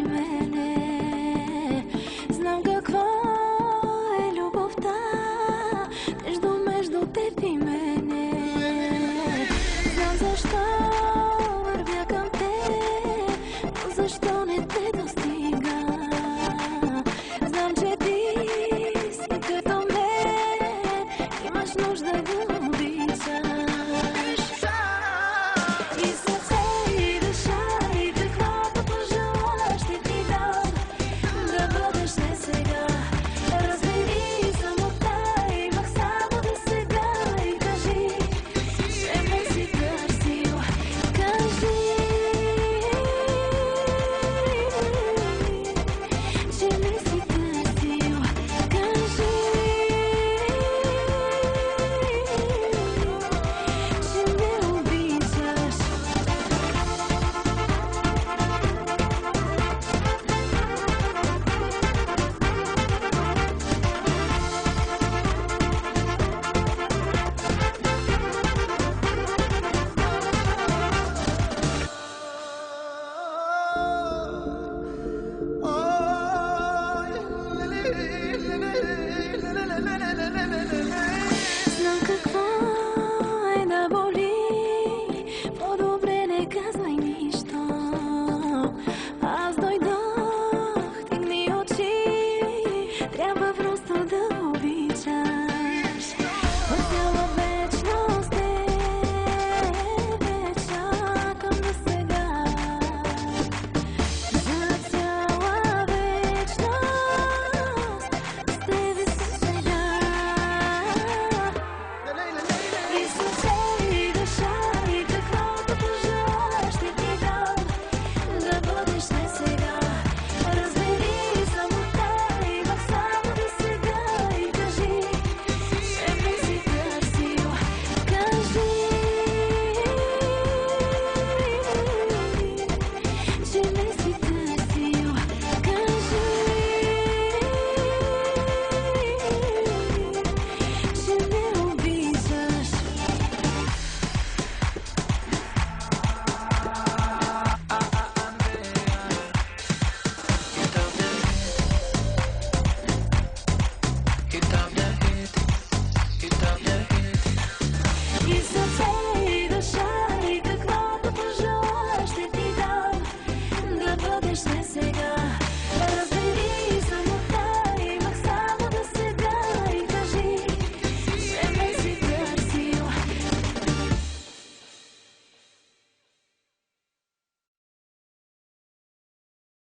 заради мене. Знам какво е любовта между теб и мене. Знам защо вървя към теб, но защо не те достига. Знам, че ти си като мен, имаш нужда да обичаш. И сърце, и душа, и каквото пожелаш ще ти дам. Да бъдеш не сега, разбери самота, имах само до сега. И кажи, че ме си търсил, кажи, че ме си търсил, кажи, че ме обичаш. Знам какво е да боли, по-добре не казвай нищо. Аз дойдох, дигни очи, трябва просто да обичаш. В цяла вечност тебе чакам до сега. За цяла вечност с тебе съм сега. И сърце, и душа, и каквото пожелаш ще ти дам. Да бъдеш не сега, разбери самота, имах само до сега. И кажи, че ме си търсил, кажи, че ме си търсил, кажи, че ме обичаш. И сърце, и душа, и каквото пожелаш ще ти дам. Да бъдеш не сега.